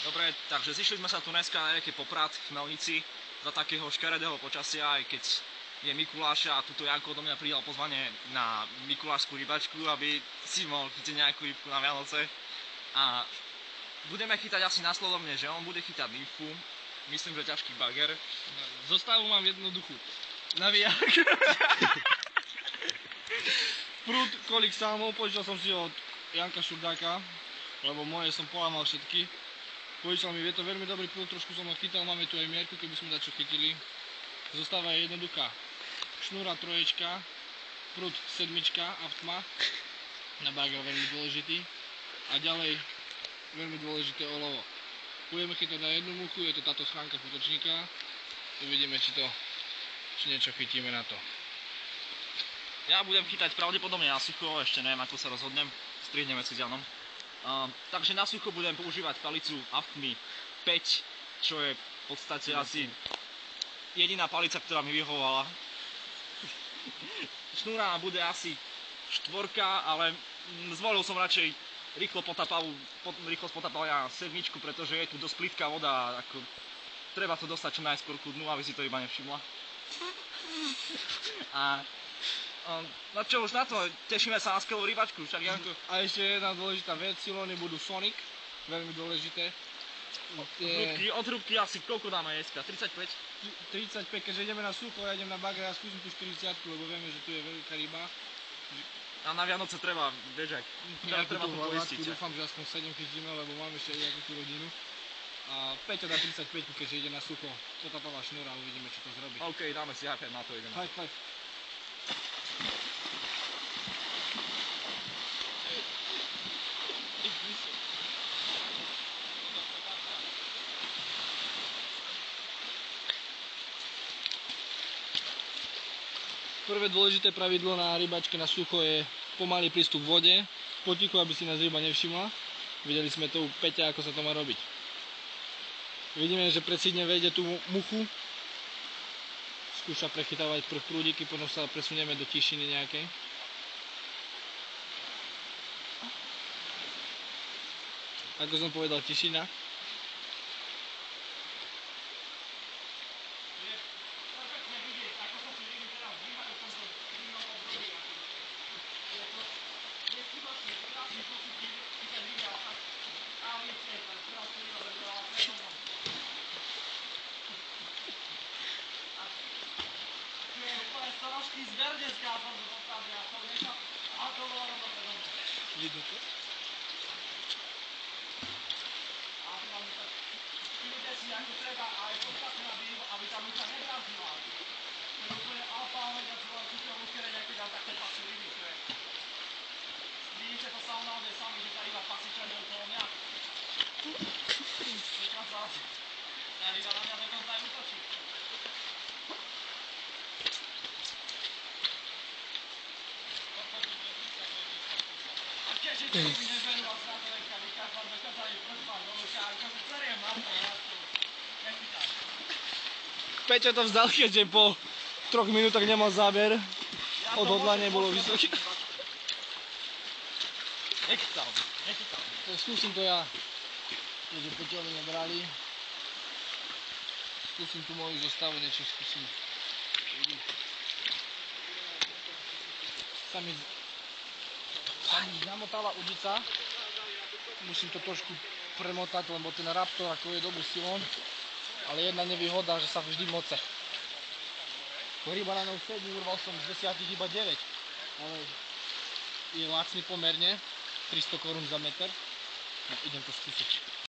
Dobre, takže zišli sme sa tu dneska na nejaký Poprad v Chmelnici za takého škaredého počasia, aj keď je Mikuláš a tuto Janko do mňa pridal pozvanie na mikulášskú rybačku, aby si mohol chytiť nejakú rybku na Vianoce. A budeme chytať asi nasledovne, že on bude chytať nymfu, myslím, že ťažký bager. Zostavu mám jednoduchú. Navijak. Prúd, kolik salmov, požičal som si od Janka Šurdáka, lebo moje som polámal všetky. Požičal mi, je to veľmi dobrý prúd, trošku som ho chytal, máme tu aj mierku, keby sme dačo chytili. Zostava je jednoduchá. Šnúra troječka, prúd sedmička, aftma, na bager veľmi dôležitý. A ďalej veľmi dôležité olovo. Budeme chytať na jednu muchu, je to táto schránka putočníka. Uvidíme, či niečo chytíme na to. Ja budem chytať pravdepodobne na sucho, ešte neviem, ako sa rozhodnem, strihneme si s Janom. Takže na sucho budem používať palicu Aftmy 5, čo je v podstate asi jediná palica, ktorá mi vyhovovala. Šnúra bude asi 4, ale zvolil som radšej rýchlo potapavania sedmičku, pretože je tu dosť plitká voda, ako treba to dostať čo najskôr ku dnu, aby si to iba nevšimla. A no čo už na to, tešíme sa na skvelú rybačku, však Janko. A ešte jedna dôležitá vec, silóny budú Sonic, veľmi dôležité. Odhrúbky asi koľko dáme dneska? 35? 35, keďže ideme na sucho, ja idem na bager, ja skúsim tú 40, lebo vieme, že tu je veľká ryba. A na Vianoce treba, vieš, treba to poistiť. Dúfam, že aspoň 7 chytíme, lebo máme ešte nejakú tú rodinu. A Peťo dá 35, keďže ide na sucho, potapavá šnúra, uvidíme, čo to zrobí. OK, dáme si high five, na to ideme. High five. Prvé dôležité pravidlo na rybačke na sucho je pomalý prístup k vode, potichu, aby si nás ryba nevšimla. Videli sme to u Peťa, ako sa to má robiť. Vidíme, že predsídne vejde tú muchu. Skúša prechytávať prv prúdiky, potom sa presunieme do tišiny nejakej. Ako som povedal, tišina. Vidno to? Všimnite si, ako treba aj podstatné, aby tá mucha nebrazila. To je úplne alfa omega, čo vám suchého muškere nejaké dám takto pasú ryby, čo je. Vidíte to sám naozaj sami, že tá ryba pasičane okolo mňa. Teďka sa tá ryba na mňa dokonca aj útočí. A keďže to mi neberú a zrátovejka, vykážam, dokázali prspať, lebo kážem, že ceriem na to, ja to nechytám. Peťo to vzdal, keďže po 3 minútach nemal záber. Odhodlanie bolo vysoké. Nechytal. Skúsim to ja, keďže Peťovi nebrali. Skúsim tu moju zostavu, niečo skúsim. Sa mi zamotala udica. Musím to trošku premotať, lebo ten Raptor ako je dobrý silón. Ale jedna nevýhoda, že sa vždy moce. Ryba na ňou sedí, urval som z 10 iba 9. Ale je lacný pomerne, 300 korún za meter. No, idem to skúsiť.